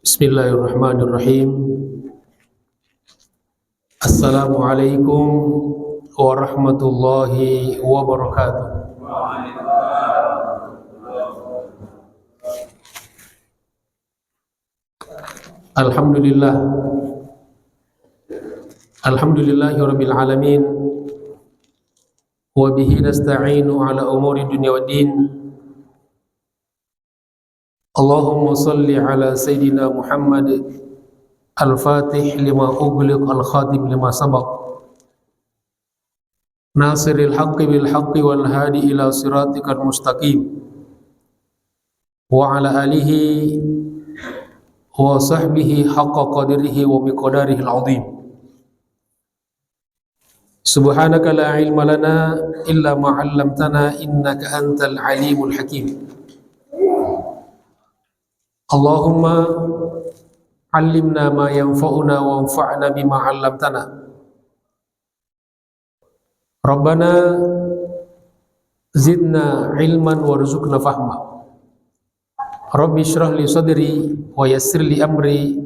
Bismillahirrahmanirrahim. Assalamualaikum warahmatullahi wabarakatuh. Alhamdulillah. Alhamdulillahirabbil alamin. Wa bihi nasta'inu ala umuri dunya waddin. Allahumma salli ala Sayyidina Muhammad al-Fatih lima ughliq al-khatim lima sabaq nasiril haqqi bil haqqi wal hadi ila siratikal mustaqim wa ala alihi wa sahbihi haqqa qadrihi wa miqdarihi al-azim. Subhanaka la ilma lana illa ma 'allamtana innaka antal alimul hakim. Allahumma allimna ma yanfa'una wa anfa'na bima 'allamtana. Rabbana zidna ilman warzuqna fahma. Rabbi shrah li sadri wa yassir li amri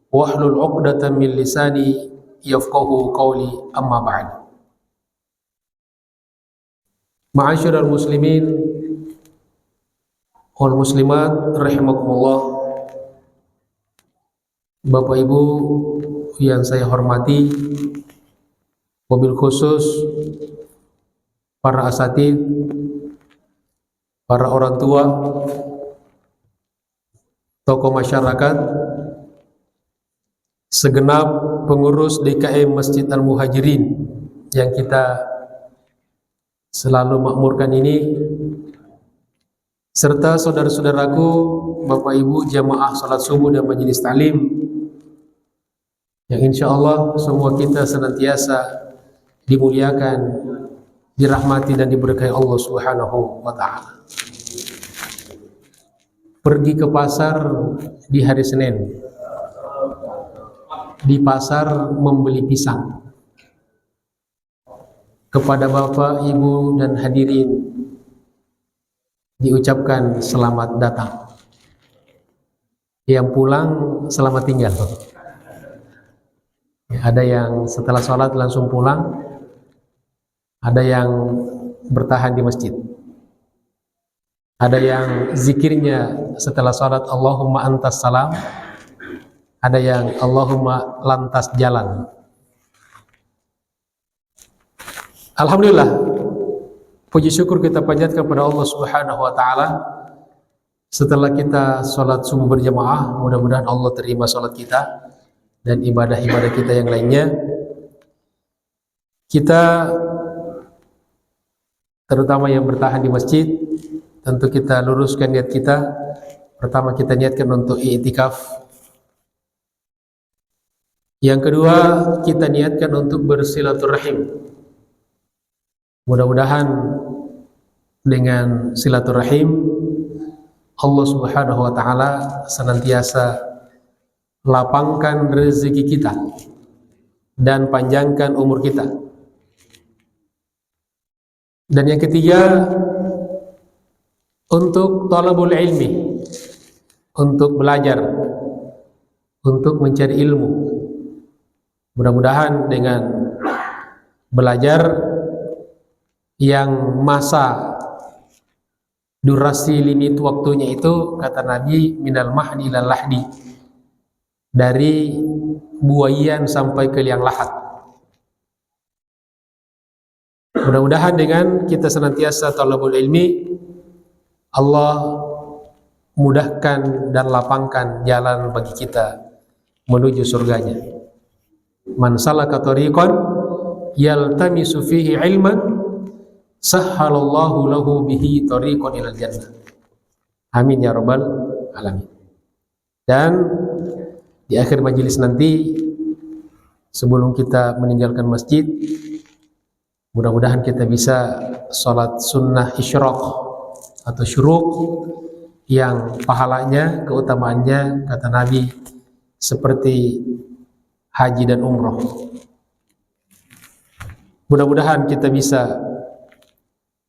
wahlul 'uqdatam min lisani yafqahu qawli, amma ba'd. Ma'asyiral muslimin wal muslimat rahimakumullah. Bapak Ibu yang saya hormati, wabil khusus para asatidz, para orang tua, tokoh masyarakat, segenap pengurus DKM Masjid Al-Muhajirin yang kita selalu makmurkan ini, serta saudara-saudaraku, Bapak Ibu jamaah salat subuh dan majelis ta'lim, yang insya Allah semua kita senantiasa dimuliakan, dirahmati dan diberkahi Allah Subhanahu wa ta'ala. Pergi ke pasar di hari Senin, di pasar membeli pisang. Kepada Bapak, Ibu dan hadirin diucapkan selamat datang. Yang pulang selamat tinggal. Ada yang setelah sholat langsung pulang, ada yang bertahan di masjid, ada yang zikirnya setelah sholat Allahumma antas salam, ada yang Allahumma lantas jalan. Alhamdulillah, puji syukur kita panjatkan kepada Allah Subhanahu wa ta'ala. Setelah kita sholat subuh berjamaah, mudah-mudahan Allah terima sholat kita dan ibadah-ibadah kita yang lainnya. Kita terutama yang bertahan di masjid, tentu kita luruskan niat kita. Pertama, kita niatkan untuk i'tikaf. Yang kedua, kita niatkan untuk bersilaturahim. Mudah-mudahan dengan silaturahim Allah Subhanahu wa ta'ala senantiasa lapangkan rezeki kita dan panjangkan umur kita. Dan yang ketiga, untuk talabul ilmi, untuk belajar, untuk mencari ilmu. Mudah-mudahan dengan belajar yang masa durasi limit waktunya itu, kata Nabi, minal mahdi ilal lahdi, dari buayan sampai ke liang lahat. Mudah-mudahan dengan kita senantiasa talabul ilmi, Allah mudahkan dan lapangkan jalan bagi kita menuju surganya. Man salaka tariqan yaltamisu fihi ilman sahhalallahu lahu bihi tariqan ilal jannah. Amin ya rabbal alamin. Dan di akhir majelis nanti, sebelum kita meninggalkan masjid, mudah-mudahan kita bisa sholat sunnah isyraq atau syuruk, yang pahalanya, keutamaannya, kata Nabi, seperti haji dan umroh. Mudah-mudahan kita bisa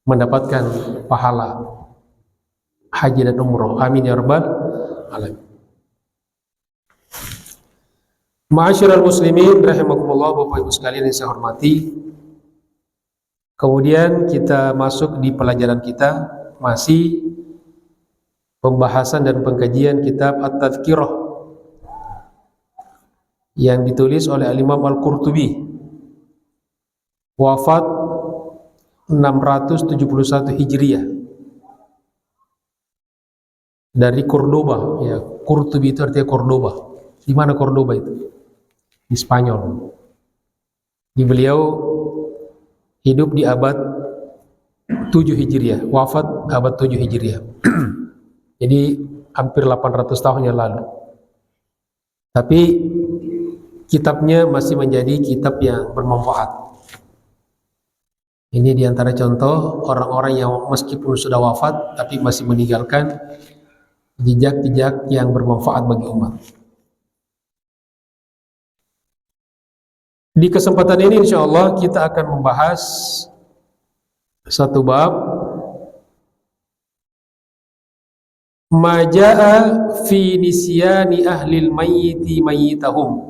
mendapatkan pahala haji dan umroh. Amin ya rabbal alamin. Ma'asyiral muslimin rahimakumullah, Bapak Ibu sekalian yang saya hormati. Kemudian kita masuk di pelajaran kita, masih pembahasan dan pengkajian kitab At-Tadhkirah yang ditulis oleh Al-Imam Al-Qurtubi, wafat 671 Hijriah, dari Cordoba. Ya, Qurtubi itu artinya Cordoba. Di mana Cordoba itu? Di Spanyol. Beliau hidup di abad 7 Hijriah, wafat abad 7 Hijriah. Jadi hampir 800 tahun yang lalu. Tapi kitabnya masih menjadi kitab yang bermanfaat. Ini diantara contoh orang-orang yang meskipun sudah wafat tapi masih meninggalkan jejak-jejak yang bermanfaat bagi umat. Di kesempatan ini insya Allah kita akan membahas satu bab, Maja'a fi nisyani ahlil mayyiti mayyitahum.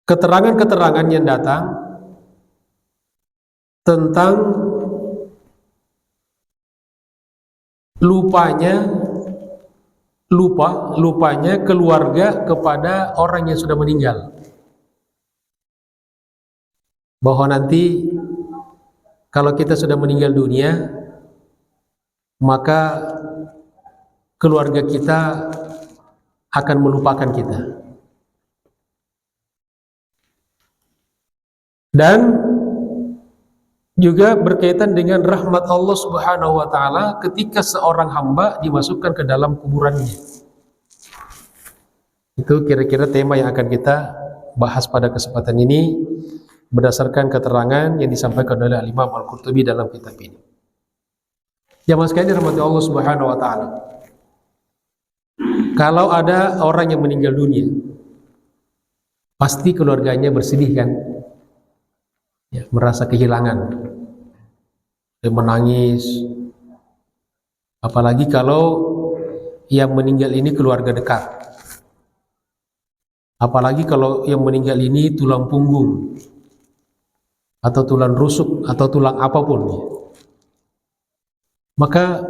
Keterangan-keterangan yang datang tentang lupanya keluarga kepada orang yang sudah meninggal, bahwa nanti kalau kita sudah meninggal dunia, maka keluarga kita akan melupakan kita. Dan juga berkaitan dengan rahmat Allah Subhanahu wa taala ketika seorang hamba dimasukkan ke dalam kuburannya. Itu kira-kira tema yang akan kita bahas pada kesempatan ini berdasarkan keterangan yang disampaikan oleh Imam Al-Qurtubi dalam kitab ini. Jamaah sekalian dirahmati Allah Subhanahu wa taala. Kalau ada orang yang meninggal dunia, pasti keluarganya bersedih kan? Ya, merasa kehilangan, dia menangis. Apalagi kalau yang meninggal ini keluarga dekat. Apalagi kalau yang meninggal ini tulang punggung atau tulang rusuk atau tulang apapun, ya. Maka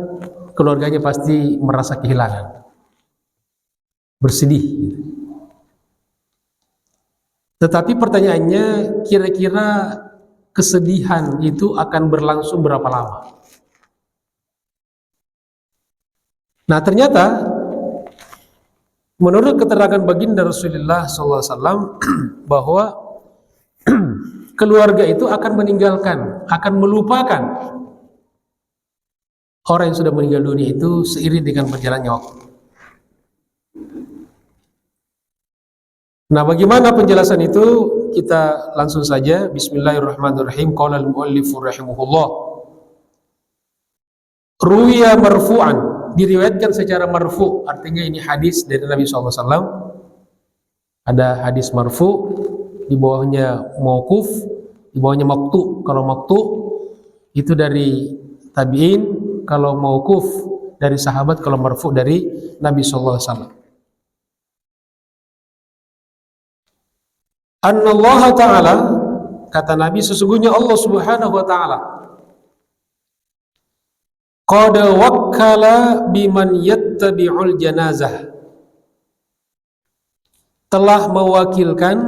keluarganya pasti merasa kehilangan, bersedih. Tetapi pertanyaannya, kira-kira kesedihan itu akan berlangsung berapa lama? Nah, ternyata menurut keterangan baginda Rasulullah SAW bahwa keluarga itu akan meninggalkan, akan melupakan orang yang sudah meninggal dunia itu seiring dengan berjalannya waktu. Nah, bagaimana penjelasan itu? Kita langsung saja. Bismillahirrahmanirrahim. Qala al-muallif rahimahullah. Ruwiya marfu'an, diriwayatkan secara marfu', artinya ini hadis dari Nabi SAW. Ada hadis marfu', di bawahnya mauquf, di bawahnya maqtu'. Kalau maqtu' itu dari tabi'in, kalau mauquf dari sahabat, kalau marfu' dari Nabi SAW. Annallaha ta'ala, kata Nabi, sesungguhnya Allah Subhanahu wa ta'ala qad wakkala biman yattabi'ul janazah, telah mewakilkan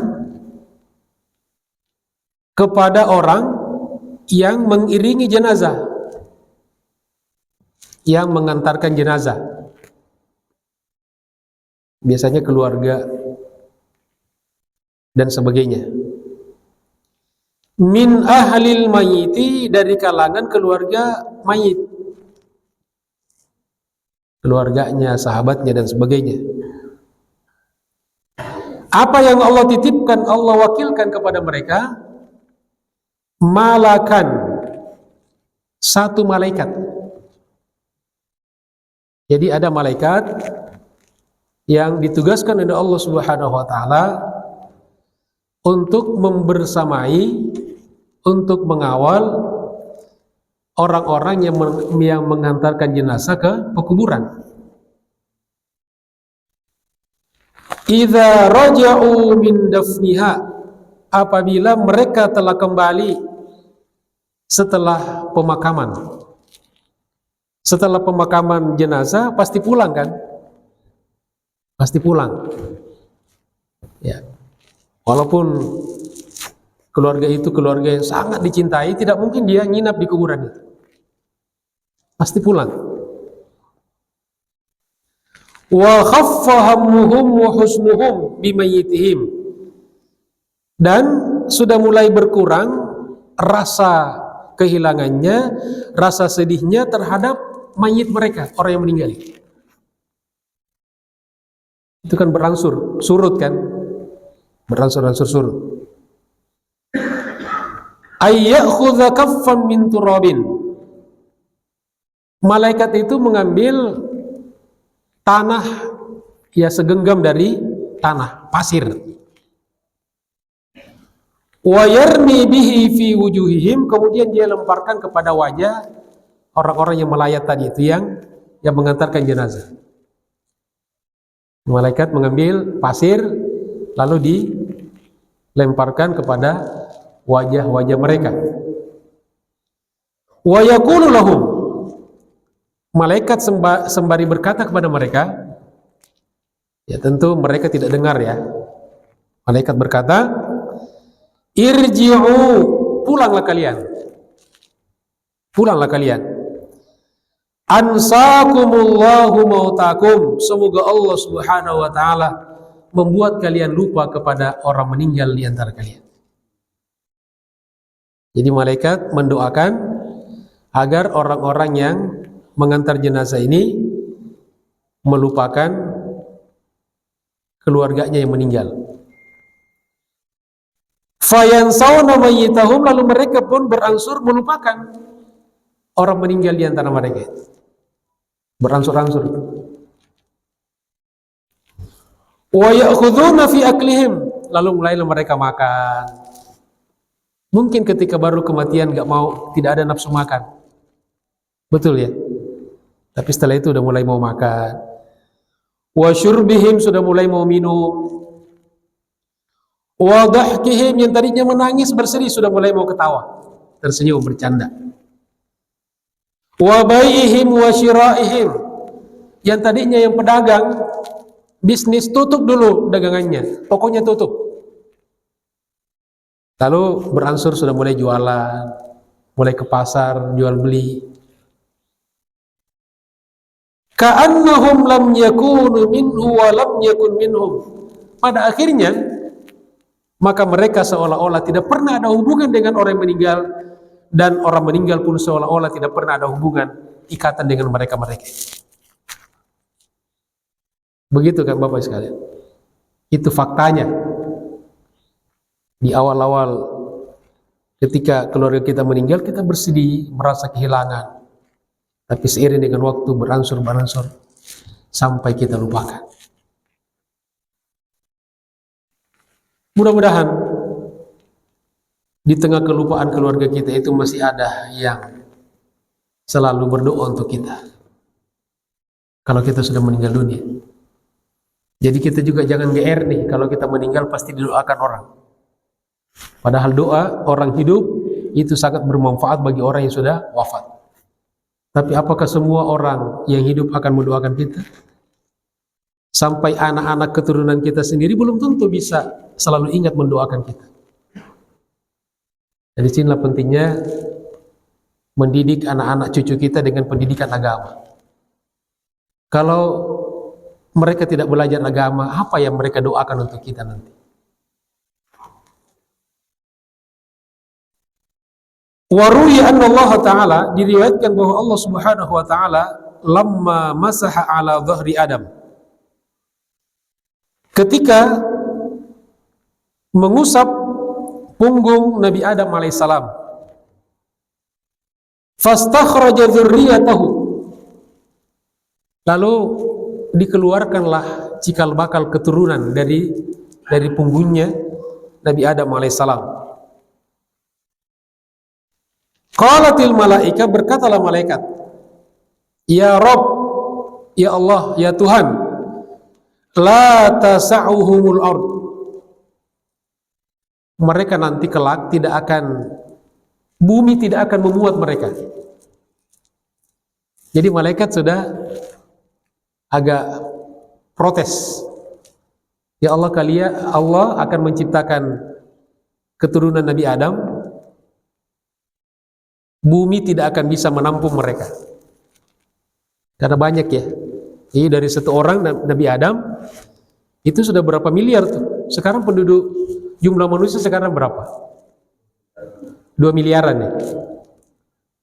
kepada orang yang mengiringi jenazah, yang mengantarkan jenazah. Biasanya keluarga dan sebagainya. Min ahlil mayiti, dari kalangan keluarga mayit, keluarganya, sahabatnya dan sebagainya. Apa yang Allah titipkan, Allah wakilkan kepada mereka? Malakan, satu malaikat. Jadi ada malaikat yang ditugaskan oleh Allah Subhanahu wa taala untuk membersamai, untuk mengawal orang-orang yang mengantarkan jenazah ke pekuburan. idza raja'u min dafniha, apabila mereka telah kembali setelah pemakaman. Setelah pemakaman jenazah pasti pulang kan? Pasti pulang. Ya. Walaupun keluarga itu keluarga yang sangat dicintai, tidak mungkin dia nginap di kuburan itu. Pasti pulang. Wa khaffa hammuhum wa husnuhum bimayyitihim, dan sudah mulai berkurang rasa kehilangannya, rasa sedihnya terhadap mayit mereka, orang yang meninggal. Itu kan berangsur surut kan? Berangsur-angsur surut. Ayyakhudha kaffan min turabin. Malaikat itu mengambil tanah, ya segenggam dari tanah, pasir. Wa yarmi bihi fi wujuhihim, kemudian dia lemparkan kepada wajah orang-orang yang melayat tadi itu, yang mengantarkan jenazah. Malaikat mengambil pasir lalu dilemparkan kepada wajah-wajah mereka. Wa yaqulu lahum, malaikat sembari berkata kepada mereka, ya tentu mereka tidak dengar ya. Malaikat berkata, irji'u, pulanglah kalian. Pulanglah kalian. Ansakumullahu mautakum, semoga Allah Subhanahu wa taala membuat kalian lupa kepada orang meninggal di antara kalian. Jadi malaikat mendoakan agar orang-orang yang mengantar jenazah ini melupakan keluarganya yang meninggal. Fayansawna mayyitahum, lalu mereka pun berangsur melupakan orang meninggal di antara mereka. Berangsur-angsur. Wa ya'khuduna fi aklihim, lalu mulailah mereka makan. Mungkin ketika baru kematian tidak ada nafsu makan. Betul ya? Tapi setelah itu udah mulai mau makan. Wa syurbihim, sudah mulai mau minum. Wa dhahkihim, yang tadinya menangis bersedih sudah mulai mau ketawa, tersenyum, bercanda. Wa bai'ihim wa syira'ihim, yang tadinya yang pedagang bisnis tutup dulu dagangannya, pokoknya tutup. Lalu berangsur sudah mulai jualan, mulai ke pasar jual beli. Ka'annahum lam yakunu minhu wa lam yakun minhum, pada akhirnya maka mereka seolah-olah tidak pernah ada hubungan dengan orang yang meninggal, dan orang meninggal pun seolah-olah tidak pernah ada hubungan ikatan dengan mereka-mereka. Begitu kan Bapak sekalian? Itu faktanya. Di awal-awal ketika keluarga kita meninggal, kita bersedih, merasa kehilangan. Tapi seiring dengan waktu berangsur-berangsur sampai kita lupakan. Mudah-mudahan di tengah kelupaan keluarga kita itu masih ada yang selalu berdoa untuk kita kalau kita sudah meninggal dunia. Jadi kita juga jangan GR nih, kalau kita meninggal pasti didoakan orang. Padahal doa orang hidup itu sangat bermanfaat bagi orang yang sudah wafat. Tapi apakah semua orang yang hidup akan mendoakan kita? Sampai anak-anak keturunan kita sendiri belum tentu bisa selalu ingat mendoakan kita. Jadi sinilah pentingnya mendidik anak-anak cucu kita dengan pendidikan agama. Kalau mereka tidak belajar agama, apa yang mereka doakan untuk kita nanti? Waruhi anna Allah Ta'ala, diriwayatkan bahwa Allah Subhanahu wa Ta'ala lamma masaha ala dhahri Adam, ketika mengusap punggung Nabi Adam alaihissalam, fastakhraja dzurriyyatahu, lalu dikeluarkanlah cikal bakal keturunan dari punggungnya Nabi Adam alaihissalam. Qalatil malaika, berkatalah malaikat, ya Rabb, ya Allah, ya Tuhan, la tasa'uhumul ard. Mereka nanti kelak tidak akan, bumi tidak akan memuat mereka. Jadi malaikat sudah agak protes. Ya Allah, Allah akan menciptakan keturunan Nabi Adam, bumi tidak akan bisa menampung mereka. Karena banyak ya. Ini dari satu orang Nabi Adam itu sudah berapa miliar tuh. Sekarang penduduk jumlah manusia sekarang berapa? 2 miliaran ya.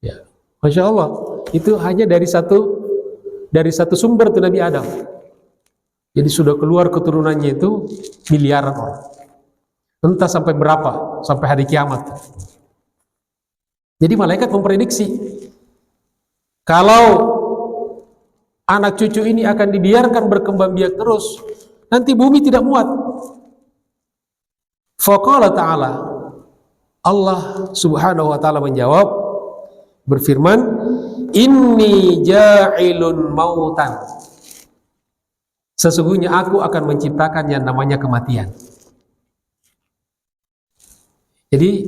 Ya. Masya Allah. Itu hanya dari satu sumber tuh Nabi Adam. Jadi sudah keluar keturunannya itu miliaran orang. Entah sampai berapa, sampai hari kiamat. Jadi malaikat memprediksi kalau anak cucu ini akan dibiarkan berkembang biak terus, nanti bumi tidak muat. Faqala ta'ala, Allah subhanahu wa ta'ala menjawab, berfirman, inni ja'ilun mautan. Sesungguhnya aku akan menciptakan yang namanya kematian. Jadi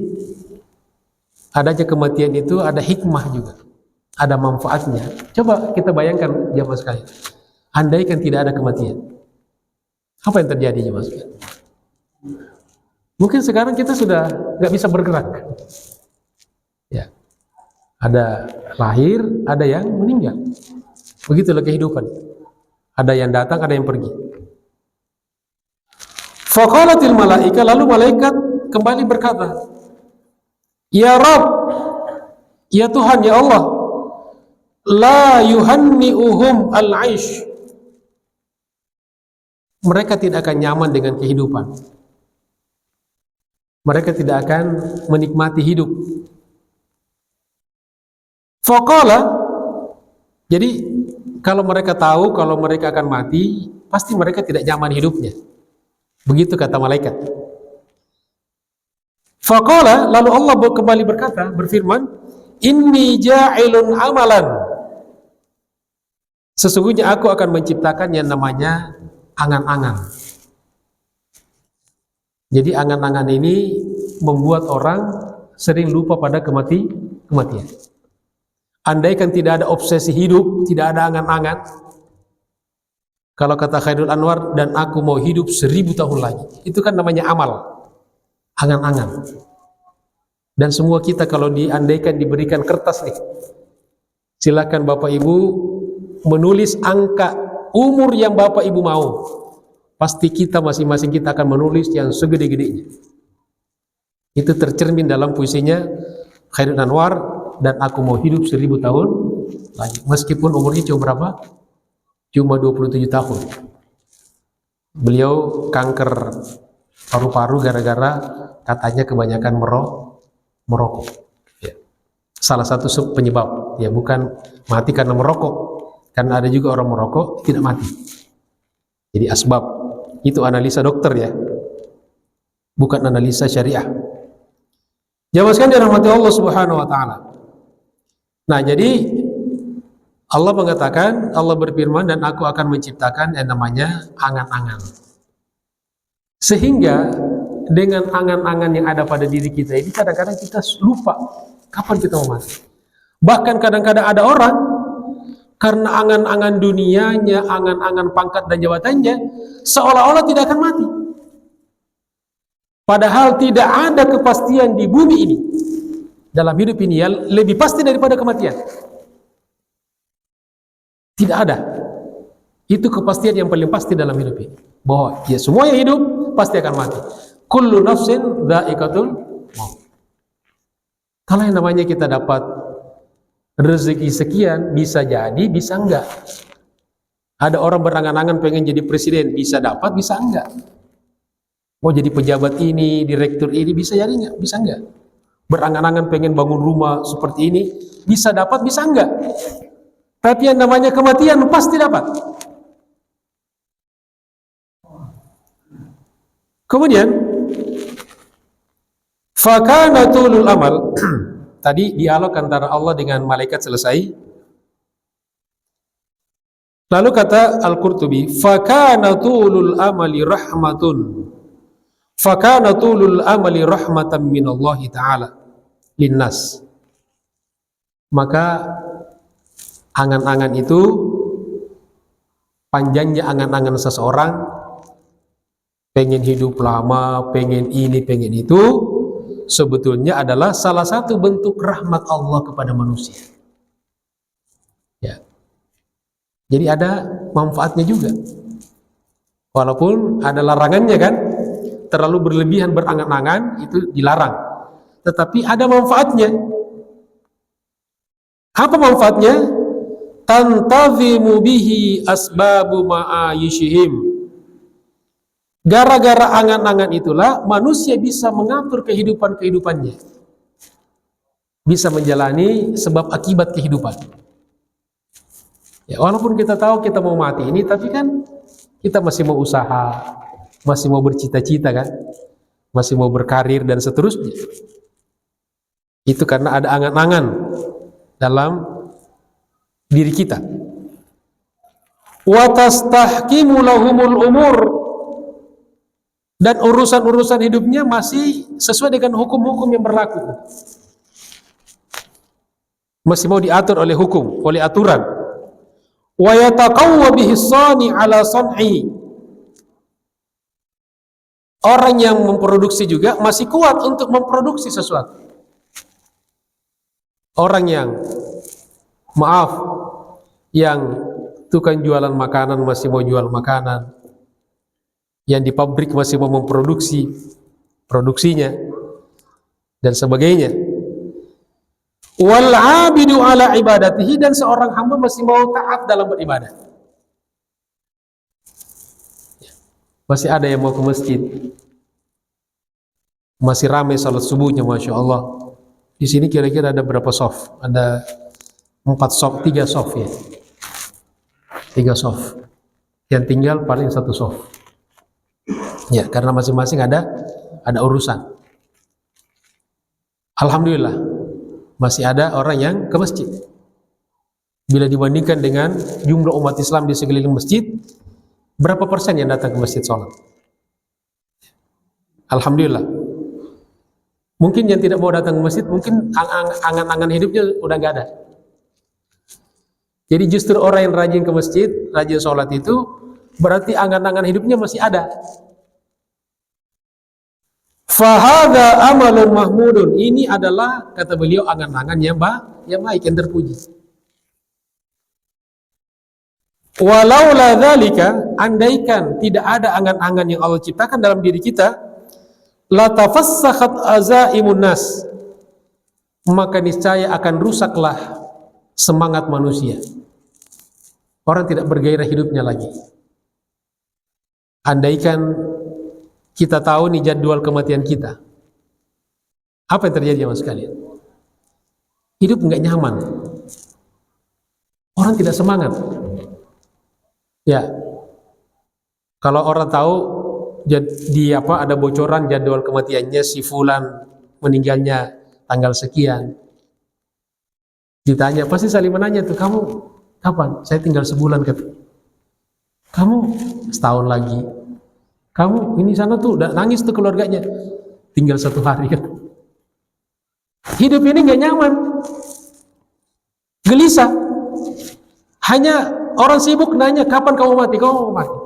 adanya kematian itu ada hikmah juga, ada manfaatnya. Coba kita bayangkan jemaah sekalian, andaikan tidak ada kematian, apa yang terjadi jemaah sekalian? Mungkin sekarang kita sudah nggak bisa bergerak. Ya, ada lahir, ada yang meninggal. Begitulah kehidupan. Ada yang datang, ada yang pergi. Faqalatil malaika, lalu malaikat kembali berkata, ya Rabb, ya Tuhan, ya Allah, la yuhanni'uhum al-aish. Mereka tidak akan nyaman dengan kehidupan. Mereka tidak akan menikmati hidup. Faqala, jadi kalau mereka tahu kalau mereka akan mati, pasti mereka tidak nyaman hidupnya. Begitu kata malaikat. Faqala, lalu Allah kembali berkata, berfirman, inni ja'ilun amalan. Sesungguhnya aku akan menciptakan yang namanya angan-angan. Jadi angan-angan ini membuat orang sering lupa pada kematian. Andaikan tidak ada obsesi hidup, tidak ada angan-angan, kalau kata Khairul Anwar, dan aku mau hidup 1000 tahun lagi, itu kan namanya amal, angan-angan. Dan semua kita kalau diandaikan diberikan kertas nih, silakan Bapak Ibu menulis angka umur yang Bapak Ibu mau. Pasti kita masing-masing kita akan menulis yang segede-gedenya. Itu tercermin dalam puisinya Khairul Anwar, dan aku mau hidup 1000 tahun lagi. Meskipun umurnya cuma berapa? Cuma 27 tahun. Beliau kanker paru-paru gara-gara katanya kebanyakan merokok. Ya. Salah satu penyebab. Ya, bukan mati karena merokok. Karena ada juga orang merokok tidak mati. Jadi asbab. Itu analisa dokter ya. Bukan analisa syariah. Jamaah sekalian dirahmati Allah Subhanahu wa taala. Nah, jadi Allah mengatakan, Allah berfirman, dan aku akan menciptakan yang namanya angan-angan. Sehingga dengan angan-angan yang ada pada diri kita ini, kadang-kadang kita lupa kapan kita mau mati. Bahkan kadang-kadang ada orang karena angan-angan dunianya, angan-angan pangkat dan jabatannya, seolah-olah tidak akan mati. Padahal tidak ada kepastian di bumi ini, dalam hidup ini, yang lebih pasti daripada kematian. Tidak ada. Itu kepastian yang paling pasti dalam hidup ini, bahwa ya semua yang hidup pasti akan mati. Kullu nafsin dha'iqatul maut. Kalau yang namanya kita dapat rezeki sekian, bisa jadi, bisa enggak. Ada orang berangan-angan pengen jadi presiden, bisa dapat, bisa enggak. Mau jadi pejabat ini, direktur ini, bisa jadi enggak, bisa enggak. Berangan-angan pengen bangun rumah seperti ini, bisa dapat, bisa enggak. Tapi yang namanya kematian pasti dapat. Kemudian fakana tulul amal. Tadi dialog antara Allah dengan malaikat selesai. Lalu kata Al-Qurtubi, fakana tulul amali rahmatun. Fakana tulul amali rahmatan minallahi ta'ala linnas. Maka angan-angan itu, panjangnya angan-angan seseorang, pengen hidup lama, pengen ini, pengen itu, sebetulnya adalah salah satu bentuk rahmat Allah kepada manusia. Ya. Jadi ada manfaatnya juga. Walaupun ada larangannya kan, terlalu berlebihan berangan-angan itu dilarang. Tetapi ada manfaatnya. Apa manfaatnya? Tantazimu bihi asbabu ma'ayishihim. Gara-gara angan-angan itulah manusia bisa mengatur kehidupan-kehidupannya. Bisa menjalani sebab akibat kehidupan. Ya, walaupun kita tahu kita mau mati ini, tapi kan kita masih mau usaha, masih mau bercita-cita kan, masih mau berkarir dan seterusnya. Itu karena ada angan-angan dalam diri kita. Wa tastahkimu lahumul umur, dan urusan-urusan hidupnya masih sesuai dengan hukum-hukum yang berlaku. Masih mau diatur oleh hukum, oleh aturan. Wa yataqawwa bihi sani ala san'i. Orang yang memproduksi juga masih kuat untuk memproduksi sesuatu. Orang yang yang tukang jualan makanan masih mau jual makanan, yang di pabrik masih mau memproduksi produksinya dan sebagainya. Wal 'abidu ala ibadatihi, dan seorang hamba masih mau taat dalam beribadah. Masih ada yang mau ke masjid, masih ramai salat subuhnya, masya Allah. Di sini kira-kira ada berapa soft? Ada 4 soft, 3 soft ya. 3 soft. Yang tinggal paling 1 soft. Ya, karena masing-masing ada urusan. Alhamdulillah, masih ada orang yang ke masjid. Bila dibandingkan dengan jumlah umat Islam di sekeliling masjid, berapa persen yang datang ke masjid sholat? Alhamdulillah. Mungkin yang tidak mau datang ke masjid, mungkin angan-angan hidupnya udah gak ada. Jadi justru orang yang rajin ke masjid, rajin sholat itu, berarti angan-angan hidupnya masih ada. Fahadha amalun mahmudun. Ini adalah, kata beliau, angan-angan yang baik, yang terpuji. Walaula dzalika, andaikan tidak ada angan-angan yang Allah ciptakan dalam diri kita, la tafassakhat azaimun nas, maka niscaya akan rusaklah semangat manusia. Orang tidak bergairah hidupnya lagi. Andaikan kita tahu nih jadwal kematian kita, apa yang terjadi sama sekalian? Hidup nggak nyaman. Orang tidak semangat. Ya, kalau orang tahu ada bocoran jadwal kematiannya, si fulan meninggalnya tanggal sekian, ditanya, pasti saling menanya tuh, kamu kapan? Saya tinggal sebulan, kata. Kamu setahun lagi. Kamu ini sana tuh udah nangis tuh keluarganya, tinggal 1 hari, kan. Hidup ini nggak nyaman, gelisah. Hanya orang sibuk nanya, kapan kamu mati? Kamu mau mati?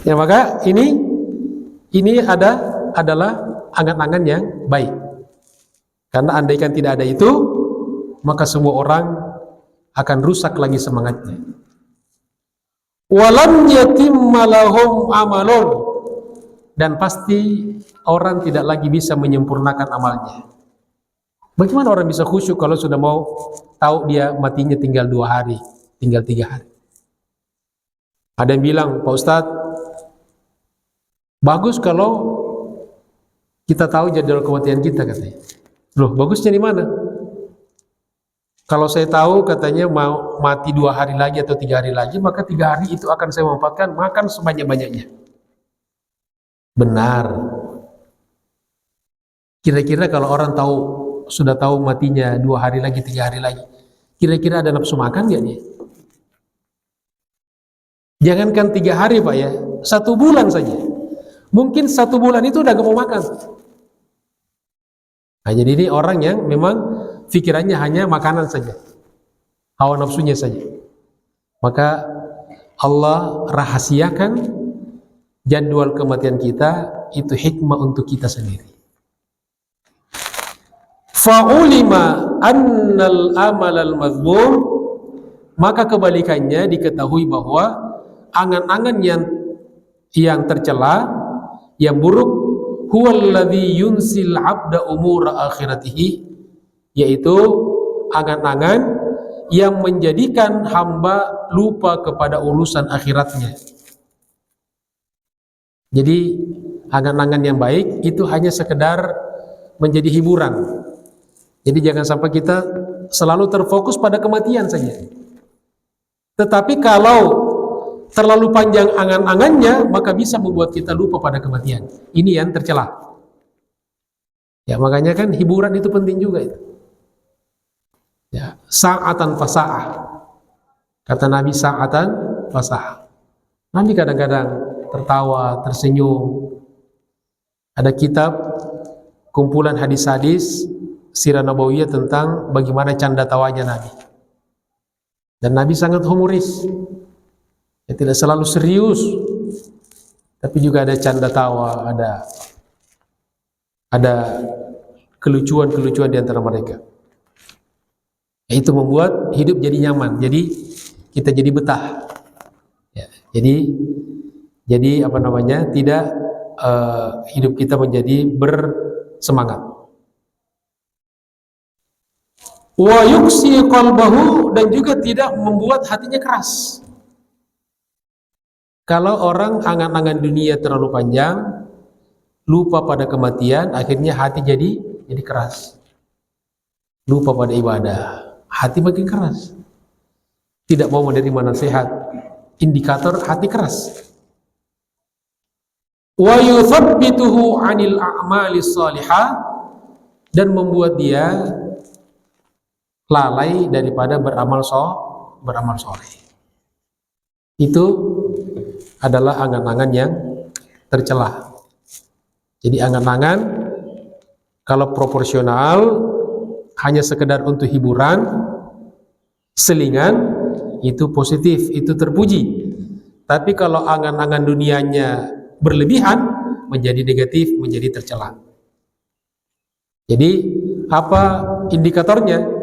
Ya, maka ini adalah angan-angan yang baik. Karena andaikan tidak ada itu, maka semua orang akan rusak lagi semangatnya. Walam yatimma lahum amalun, dan pasti orang tidak lagi bisa menyempurnakan amalnya. Bagaimana orang bisa khusyuk kalau sudah mau tahu dia matinya tinggal 2 hari, tinggal 3 hari? Ada yang bilang, Pak Ustadz, bagus kalau kita tahu jadwal kematian kita, katanya. Loh, bagusnya di mana? Kalau saya tahu katanya mau mati 2 hari lagi atau 3 hari lagi, maka 3 hari itu akan saya manfaatkan makan sebanyak-banyaknya. Benar. Kira-kira kalau orang sudah tahu matinya 2 hari lagi, 3 hari lagi, kira-kira ada nafsu makan nggak dia? Jangankan 3 hari Pak ya, 1 bulan saja. Mungkin 1 bulan itu udah gak mau makan. Nah, jadi ini orang yang memang pikirannya hanya makanan saja, hawa nafsunya saja. Maka Allah rahasiakan jadwal kematian kita, itu hikmah untuk kita sendiri. Fa'ulima annal amalal madhmum, maka kebalikannya diketahui bahwa angan-angan yang tercela, yang buruk, huwallazi yunsil abda umura akhiratihi, yaitu angan-angan yang menjadikan hamba lupa kepada urusan akhiratnya. Jadi angan-angan yang baik itu hanya sekedar menjadi hiburan. Jadi jangan sampai kita selalu terfokus pada kematian saja. Tetapi kalau terlalu panjang angan-angannya, maka bisa membuat kita lupa pada kematian. Ini yang tercela. Ya, makanya kan hiburan itu penting juga itu. Ya, sa'atan fasa'ah. Kata Nabi, sa'atan fasa'ah. Nabi kadang-kadang tertawa, tersenyum. Ada kitab kumpulan hadis-hadis sirah nabawiyah tentang bagaimana canda tawanya Nabi. Dan Nabi sangat humoris. Ya, tidak selalu serius, tapi juga ada canda tawa, ada kelucuan-kelucuan di antara mereka. Itu membuat hidup jadi nyaman, jadi kita jadi betah. Ya, jadi apa namanya, tidak hidup kita menjadi bersemangat. Wa yuksi qalbahu, dan juga tidak membuat hatinya keras. Kalau orang angan-angan dunia terlalu panjang, lupa pada kematian, akhirnya hati jadi keras. Lupa pada ibadah, hati makin keras. Tidak mau menerima nasihat, indikator hati keras. Wa yuthabbituhu 'anil a'mali shalihah, dan membuat dia lalai daripada beramal soleh. Itu adalah angan-angan yang tercela. Jadi angan-angan kalau proporsional hanya sekedar untuk hiburan, selingan, itu positif, itu terpuji. Tapi kalau angan-angan dunianya berlebihan, menjadi negatif, menjadi tercela. Jadi apa indikatornya?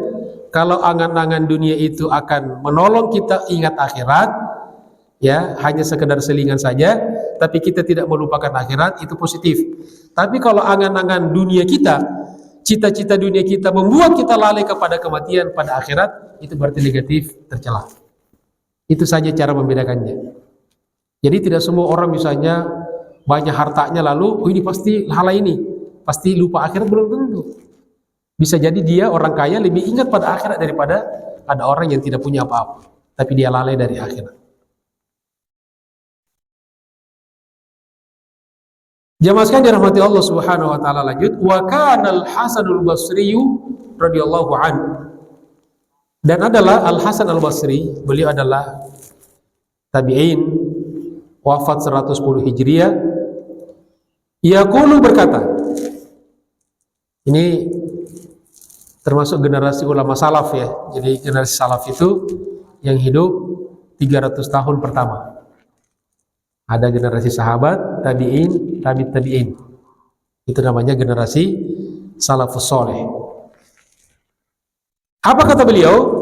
Kalau angan-angan dunia itu akan menolong kita ingat akhirat, ya hanya sekedar selingan saja, tapi kita tidak melupakan akhirat, itu positif. Tapi kalau angan-angan dunia kita, cita-cita dunia kita membuat kita lalai kepada kematian, pada akhirat, itu berarti negatif, tercela. Itu saja cara membedakannya. Jadi tidak semua orang misalnya banyak hartanya lalu, oh ini pasti lalai, ini pasti lupa akhirat, belum tentu. Bisa jadi dia orang kaya lebih ingat pada akhirat daripada ada orang yang tidak punya apa-apa, tapi dia lalai dari akhirat. Jamaah sekalian dirahmati Allah Subhanahu wa taala, lanjut, wa kana al-Hasanul Basri radhiyallahu anhu. Dan adalah Al-Hasan Al-Basri, beliau adalah tabi'in, wafat 110 Hijriah. Yaqulu, berkata, ini termasuk generasi ulama salaf ya. Jadi generasi salaf itu yang hidup 300 tahun pertama. Ada generasi sahabat, tabi'in, tabi'in. Itu namanya generasi salafus soleh. Apa kata beliau?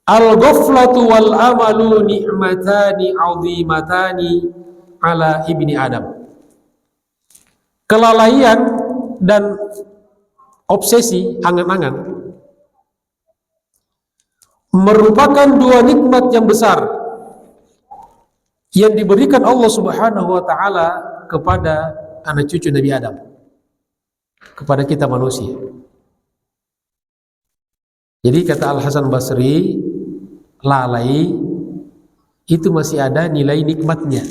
Al-ghaflatu wal amalu ni'matani 'azimatani ala ibni Adam. Kelalaian dan obsesi, angan-angan, merupakan 2 nikmat yang besar yang diberikan Allah Subhanahu wa taala kepada anak cucu Nabi Adam, kepada kita manusia. Jadi kata Al-Hasan Basri, lalai itu masih ada nilai nikmatnya.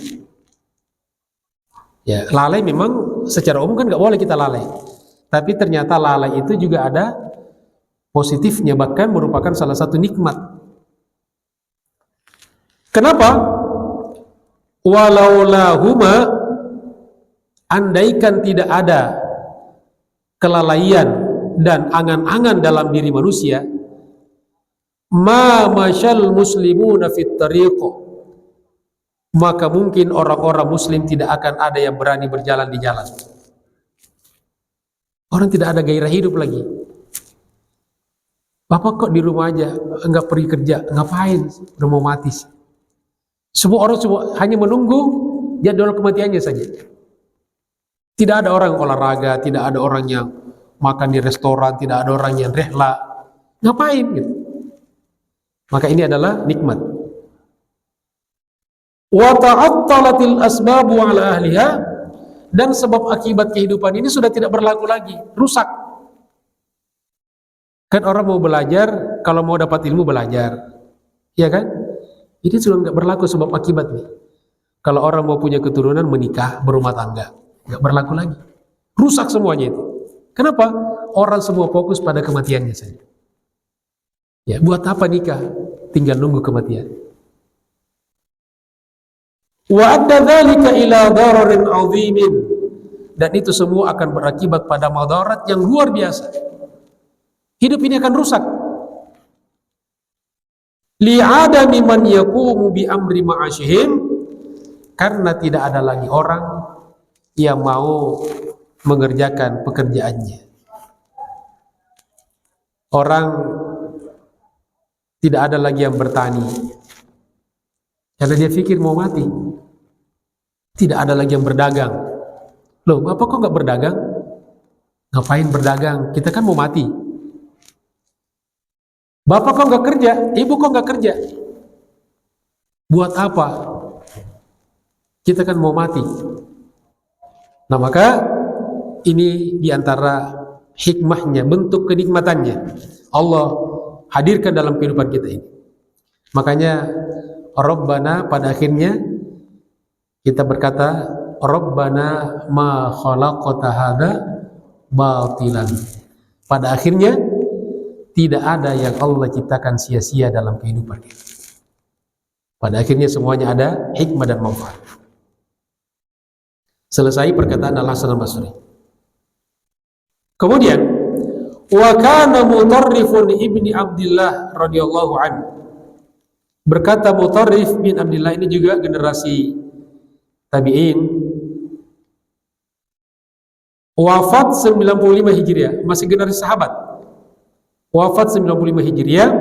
Ya, lalai memang secara umum kan nggak boleh kita lalai. Tapi ternyata lalai itu juga ada positifnya, bahkan merupakan salah satu nikmat. Kenapa? Walaulahuma, andaikan tidak ada kelalaian dan angan-angan dalam diri manusia, ma masyal muslimuna fit tariq, maka mungkin orang-orang muslim tidak akan ada yang berani berjalan di jalan. Orang tidak ada gairah hidup lagi. Bapak kok di rumah aja, enggak pergi kerja, ngapain? Udah mau mati. Semua orang hanya menunggu jadwal kematiannya saja. Tidak ada orang olahraga, tidak ada orang yang makan di restoran, tidak ada orang yang rehla. Ngapain gitu? Maka ini adalah nikmat. Wa ta'attalatil asbabu ala ahliha, dan sebab akibat kehidupan ini sudah tidak berlaku lagi, rusak. Kan orang mau belajar, kalau mau dapat ilmu belajar, ya kan? Ini sudah nggak berlaku sebab akibat nih. Kalau orang mau punya keturunan, menikah, berumah tangga, nggak berlaku lagi, rusak semuanya itu. Kenapa? Orang semua fokus pada kematiannya saja. Ya, buat apa nikah? Tinggal nunggu kematian. Wa adda dzalika ila dararin 'azimin, dan itu semua akan berakibat pada madarat yang luar biasa. Hidup ini akan rusak. Li'adami man yaqumu bi amri ma'ashihim, karena tidak ada lagi orang yang mau mengerjakan pekerjaannya. Orang tidak ada lagi yang bertani karena dia pikir mau mati. Tidak ada lagi yang berdagang. Loh, Bapak kok nggak berdagang? Ngapain berdagang? Kita kan mau mati. Bapak kok nggak kerja? Ibu kok nggak kerja? Buat apa? Kita kan mau mati. Nah, maka ini diantara hikmahnya, bentuk kenikmatannya Allah hadirkan dalam kehidupan kita ini. Makanya Rabbana, pada akhirnya kita berkata, Rabbana ma khalaqta hadza batilan. Pada akhirnya tidak ada yang Allah ciptakan sia-sia dalam kehidupan kita. Pada akhirnya semuanya ada hikmah dan manfaat. Selesai perkataan Al-Hasan Al-Basri. Kemudian wa kana Mutarrifun ibni Abdillah radhiyallahu anhu. Berkata Mutarrif bin Abdillah, ini juga generasi tabi'in, wafat 95 Hijriah, masih generasi sahabat. Wafat 95 Hijriah.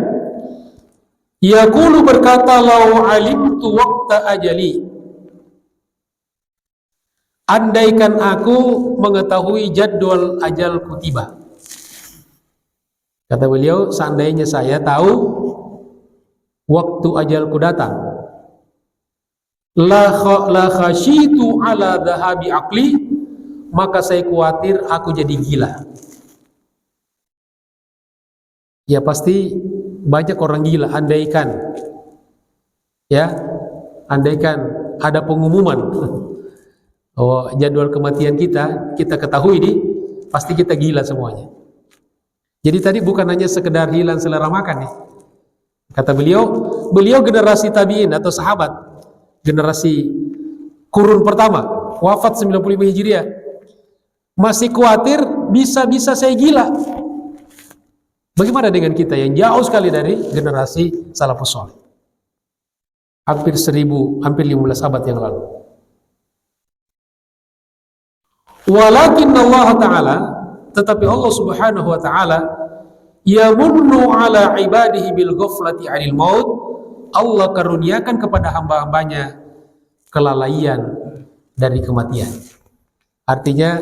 Yaqulu, berkata, lau alimtu waqta ajali, andaikan aku mengetahui jadwal ajalku tiba. Kata beliau, seandainya saya tahu waktu ajalku datang, la khasyitu ala dhahabi aqli, maka saya khawatir aku jadi gila. Ya pasti banyak orang gila, andaikan ada pengumuman bahwa jadwal kematian kita ketahui nih, pasti kita gila semuanya. Jadi tadi bukan hanya sekedar hilang selera makan nih. Kata beliau generasi tabi'in atau sahabat, generasi kurun pertama, wafat 95 Hijriah. Masih khawatir bisa-bisa saya gila. Bagaimana dengan kita yang jauh sekali dari generasi salafus saleh? Hampir 1500 abad yang lalu. Walakin Allah Ta'ala, tetapi Allah Subhanahu wa Ta'ala, yamunnu ala ibadihi bil ghaflati 'anil maut, Allah karuniakan kepada hamba-hambanya kelalaian dari kematian. Artinya,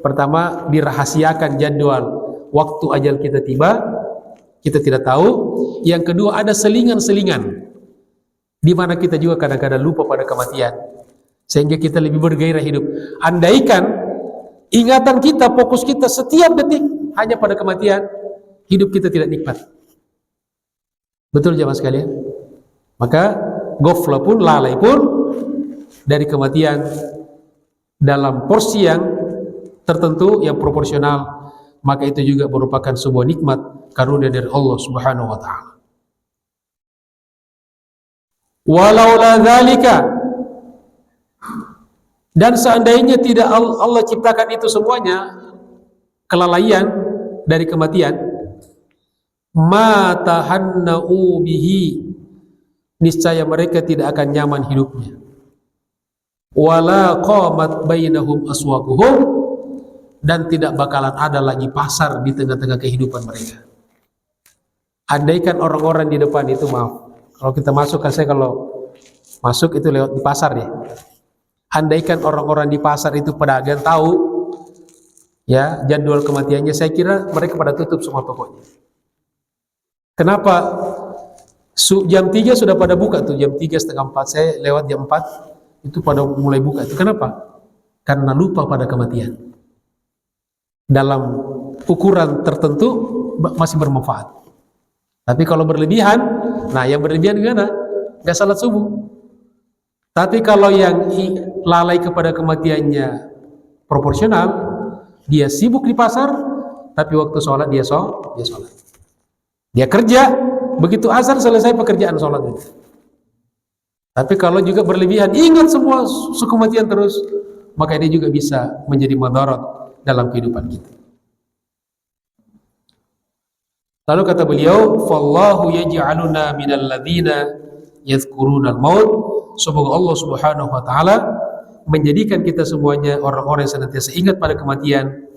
pertama dirahasiakan jadwal waktu ajal kita tiba, kita tidak tahu. Yang kedua, ada selingan-selingan di mana kita juga kadang-kadang lupa pada kematian, sehingga kita lebih bergairah hidup. Andaikan ingatan kita, fokus kita setiap detik hanya pada kematian, hidup kita tidak nikmat. Betul jemaah sekalian? Maka ghaflah pun, lalai pun dari kematian dalam porsi yang tertentu, yang proporsional, maka itu juga merupakan sebuah nikmat karunia dari Allah Subhanahu wa Ta'ala. Walaula dzalika, dan seandainya tidak Allah ciptakan itu semuanya, kelalaian dari kematian, ma tahannau bihi, niscaya mereka tidak akan nyaman hidupnya. Wala qamat bainahum aswaquhum, dan tidak bakalan ada lagi pasar di tengah-tengah kehidupan mereka. Andaikan orang-orang di depan itu, maaf, kalau kita masuk, kan saya kalau masuk itu lewat di pasar ya. Andaikan orang-orang di pasar itu pedagang tahu ya jadwal kematiannya, saya kira mereka pada tutup semua tokonya. Kenapa? Jam 3 sudah pada buka tuh, jam 3 setengah 4, saya lewat jam 4 itu pada mulai buka itu. Kenapa? Karena lupa pada kematian. Dalam ukuran tertentu masih bermanfaat. Tapi kalau berlebihan, nah yang berlebihan gimana? Gak salat subuh. Tapi kalau yang lalai kepada kematiannya proporsional, dia sibuk di pasar, tapi waktu sholat dia sholat. Dia kerja, begitu asar selesai pekerjaan sholat itu. Tapi kalau juga berlebihan, ingat semua kematian terus, maka ini juga bisa menjadi madarat dalam kehidupan kita. Lalu kata beliau, "Fallahu yaj'aluna minal ladzina yadhkurunal maut." Semoga Allah Subhanahu wa taala menjadikan kita semuanya orang-orang yang senantiasa ingat pada kematian.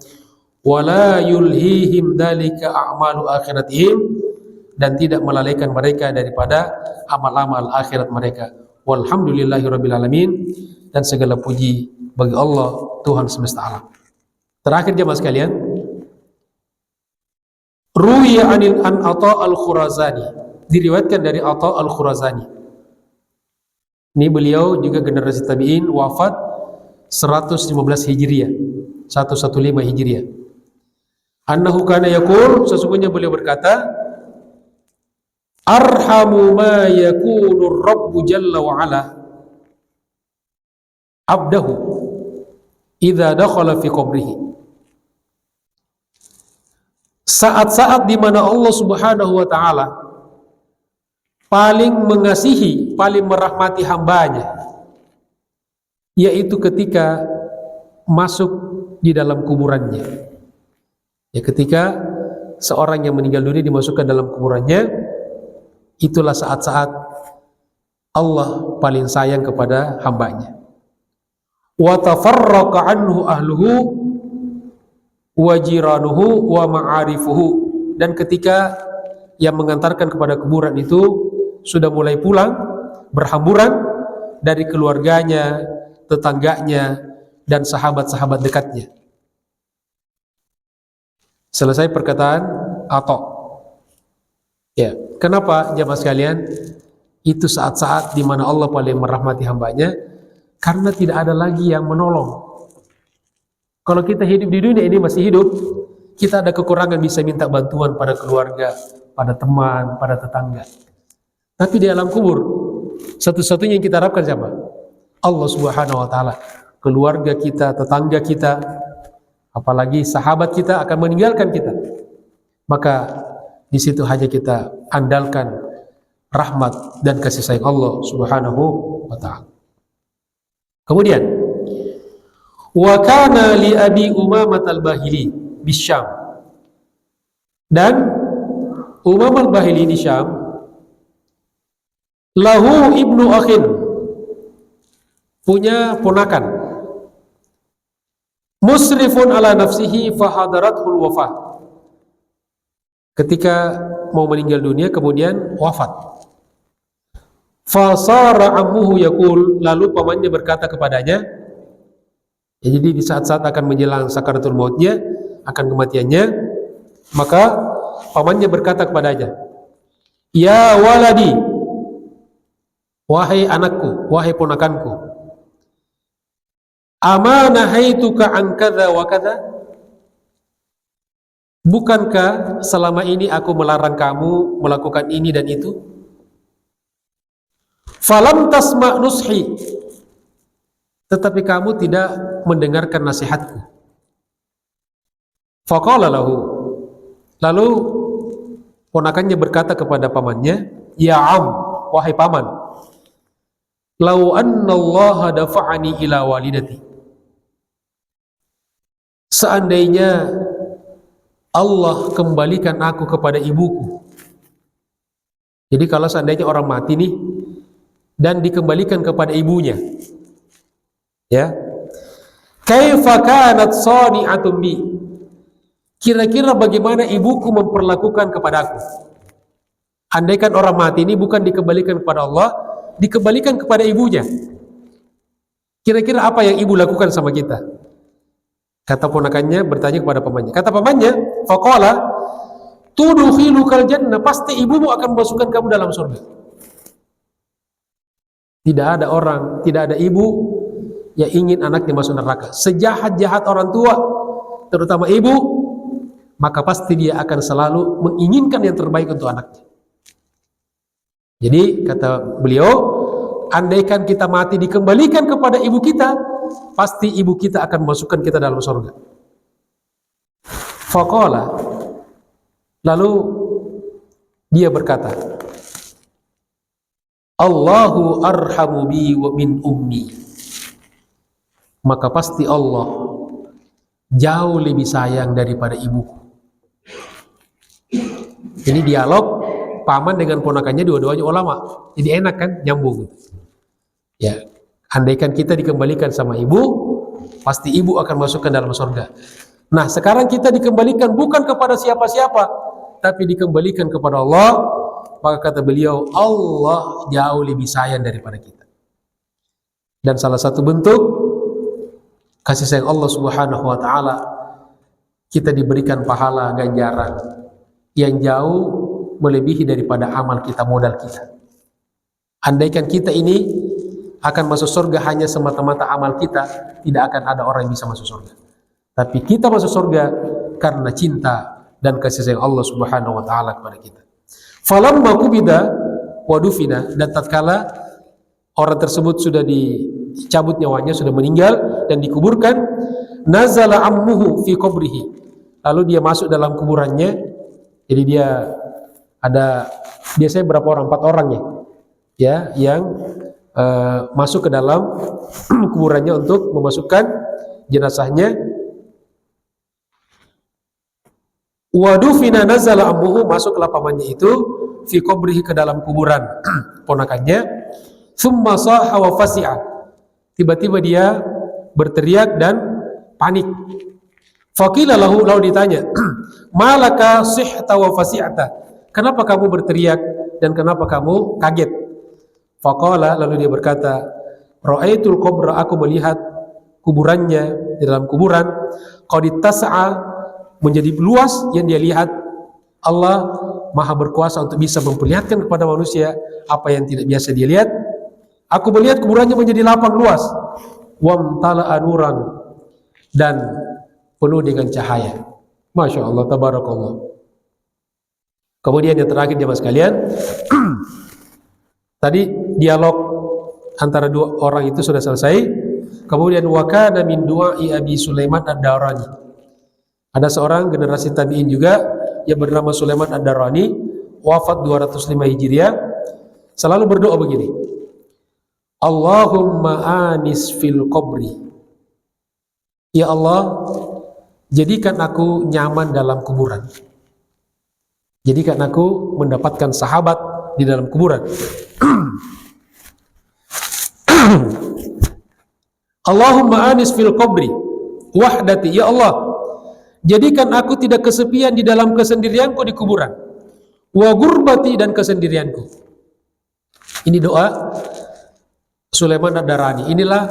Wala yulhihim dzalika a'malu akhiratihim, dan tidak melalaikan mereka daripada amal-amal akhirat mereka. Walhamdulillahirabbil alamin, dan segala puji bagi Allah Tuhan semesta alam. Terakhir jemaah sekalian, ruwiya an Atha al-Khurazani, diriwayatkan dari Atha al-Khurazani. Ini beliau juga generasi tabi'in, wafat 115 Hijriah, 115 Hijriah. Annahu kana yaqul, sesungguhnya beliau berkata, arhamu ma yakunu Rabbu jalla wa ala abdahu idza dakhala fi qabrihi. Saat-saat di mana Allah Subhanahu wa taala paling mengasihi, paling merahmati hambanya, yaitu ketika masuk di dalam kuburannya. Ya, ketika seorang yang meninggal dunia dimasukkan dalam kuburannya, itulah saat-saat Allah paling sayang kepada hambanya. Wa tafarraqa anhu ahluhu wa jiranuhu wa ma'arifuhu, dan ketika yang mengantarkan kepada kuburan itu sudah mulai pulang, berhamburan dari keluarganya, tetangganya, dan sahabat-sahabat dekatnya. Selesai perkataan Atha. Ya, kenapa jemaah sekalian? Itu saat-saat di mana Allah paling merahmati hambanya, karena tidak ada lagi yang menolong. Kalau kita hidup di dunia ini masih hidup, kita ada kekurangan bisa minta bantuan pada keluarga, pada teman, pada tetangga. Tapi di alam kubur, satu-satunya yang kita harapkan siapa? Allah Subhanahu wa taala. Keluarga kita, tetangga kita, apalagi sahabat kita akan meninggalkan kita. Maka di situ hanya kita andalkan rahmat dan kasih sayang Allah Subhanahu wa taala. Kemudian, wa kana li Abi Umamah al-Bahili bisyam, dan Umamah al-Bahili di Syam, lahu ibnu akhin, punya ponakan, musrifun ala nafsihi fahadarathul wafah, ketika mau meninggal dunia kemudian wafat. Fasara ammuhu yaqul, lalu pamannya berkata kepadanya, ya, jadi di saat-saat akan menjelang sakaratul mautnya, akan kematiannya, maka pamannya berkata kepadanya, ya waladi, wahai anakku, wahai ponakanku, amanahaituka an kadza wa kadza, bukankah selama ini aku melarang kamu melakukan ini dan itu? Falam tasma' nushi, tetapi kamu tidak mendengarkan nasihatku. Faqala lahu, lalu ponakannya berkata kepada pamannya, ya am, wahai paman, lau anna Allah dafa'ani ila walidati, seandainya Allah kembalikan aku kepada ibuku. Jadi kalau seandainya orang mati nih dan dikembalikan kepada ibunya, ya, kaifa kanat sani'atun bi, kira-kira bagaimana ibuku memperlakukan kepadaku? Andaikan orang mati ini bukan dikembalikan kepada Allah, dikembalikan kepada ibunya, kira-kira apa yang ibu lakukan sama kita? Kata ponakannya bertanya kepada pamannya. Kata pamannya, faqala tudkhilukal jannah, pasti ibumu akan memasukkan kamu dalam surga. Tidak ada orang, tidak ada ibu yang ingin anaknya masuk neraka. Sejahat-jahat orang tua, terutama ibu, maka pasti dia akan selalu menginginkan yang terbaik untuk anaknya. Jadi kata beliau, andaikan kita mati dikembalikan kepada ibu kita, pasti ibu kita akan memasukkan kita dalam surga. Faqala, lalu dia berkata, Allahu arhamu bi wa min ummi, maka pasti Allah jauh lebih sayang daripada ibuku. Ini dialog paman dengan ponakannya, dua-duanya ulama, jadi enak kan, nyambung. Ya, andaikan kita dikembalikan sama ibu, pasti ibu akan masukkan dalam surga. Nah, sekarang kita dikembalikan bukan kepada siapa-siapa, tapi dikembalikan kepada Allah. Maka kata beliau, Allah jauh lebih sayang daripada kita. Dan salah satu bentuk kasih sayang Allah Subhanahu wa taala, kita diberikan pahala ganjaran yang jauh melebihi daripada amal kita, modal kita. Andaikan kita ini akan masuk surga hanya semata-mata amal kita, tidak akan ada orang yang bisa masuk surga. Tapi kita masuk surga karena cinta dan kasih sayang Allah Subhanahu wa taala kepada kita. Falamma qubida wa dufina, dan tatkala orang tersebut sudah dicabut nyawanya, sudah meninggal dan dikuburkan, nazala ammuhu fi qabrihi, lalu dia masuk dalam kuburannya. Jadi dia ada biasanya berapa orang? 4 orang ya yang masuk ke dalam kuburannya untuk memasukkan jenazahnya. Wadufina nazala ammuhu, masuklah pamannya itu fi qabrihi, ke dalam kuburan ponakannya. Tsumma saha wa fasi'a, tiba-tiba dia berteriak dan panik. Faqila lahu, lalu ditanya, malaka sihta wa fasi'ata, kenapa kamu berteriak dan kenapa kamu kaget? Faqala, lalu dia berkata, ra'aitul qabra, aku melihat kuburannya, di dalam kuburan, qad ittasa'a, menjadi luas. Yang dia lihat, Allah maha berkuasa untuk bisa memperlihatkan kepada manusia apa yang tidak biasa dia lihat. Aku melihat kuburannya menjadi lapang luas, wamtala'a nuran, dan penuh dengan cahaya. Masya Allah, tabarakallah. Kemudian yang terakhir jemaah sekalian, tadi dialog antara 2 orang itu sudah selesai. Kemudian wa kana min du'ai Abi Sulaiman ad-Darani, ada seorang generasi tabi'in juga yang bernama Sulaiman ad-Darani, wafat 205 Hijriah, selalu berdoa begini, Allahumma anis fil qabri, ya Allah, jadikan aku nyaman dalam kuburan, jadikan aku mendapatkan sahabat di dalam kuburan. Allahumma anis fil qabri wahdati, ya Allah, jadikan aku tidak kesepian di dalam kesendirianku di kuburan. Wa gurbati, dan kesendirianku. Ini doa Sulaiman ad-Darani. Inilah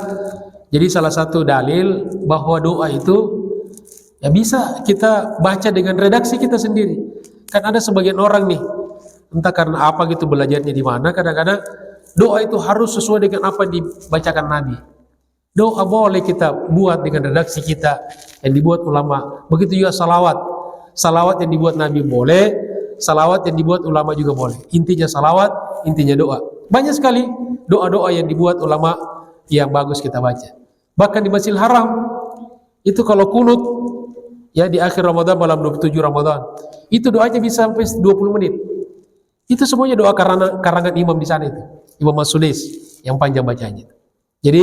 jadi salah satu dalil bahwa doa itu ya bisa kita baca dengan redaksi kita sendiri. Kan ada sebagian orang nih, entah karena apa gitu belajarnya di mana, kadang-kadang doa itu harus sesuai dengan apa yang dibacakan Nabi. Doa boleh kita buat dengan redaksi kita yang dibuat ulama. Begitu juga salawat. Salawat yang dibuat Nabi boleh, salawat yang dibuat ulama juga boleh. Intinya salawat, intinya doa. Banyak sekali doa-doa yang dibuat ulama yang bagus kita baca. Bahkan di Masjidil Haram, itu kalau kunut ya di akhir Ramadan, malam 27 Ramadan, itu doanya bisa sampai 20 menit. Itu semuanya doa karangan imam di sana itu, Imam As-Sudais. yang panjang bacanya. Jadi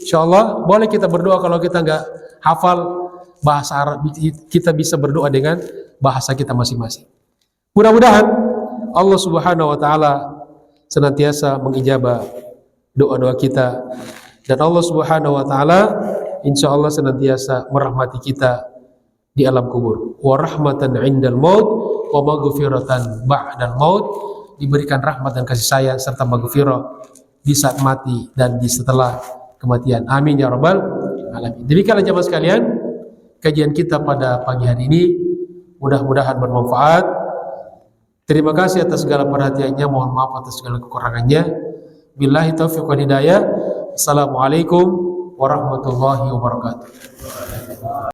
insya Allah boleh kita berdoa kalau kita nggak hafal bahasa Arab, kita bisa berdoa dengan bahasa kita masing-masing. Mudah-mudahan Allah Subhanahu wa taala senantiasa mengijabah doa-doa kita, dan Allah Subhanahu wa taala insya Allah senantiasa merahmati kita di alam kubur. Wa rahmatan 'indal maut wa maghfiratan ba'dal maut, diberikan rahmat dan kasih sayang serta maghfirah di saat mati dan di setelah kematian. Amin ya rabbal alamin. Demikianlah jemaah sekalian kajian kita pada pagi hari ini, mudah-mudahan bermanfaat. Terima kasih atas segala perhatiannya, mohon maaf atas segala kekurangannya. Billahi taufiq wal hidayah. Assalamualaikum warahmatullahi wabarakatuh.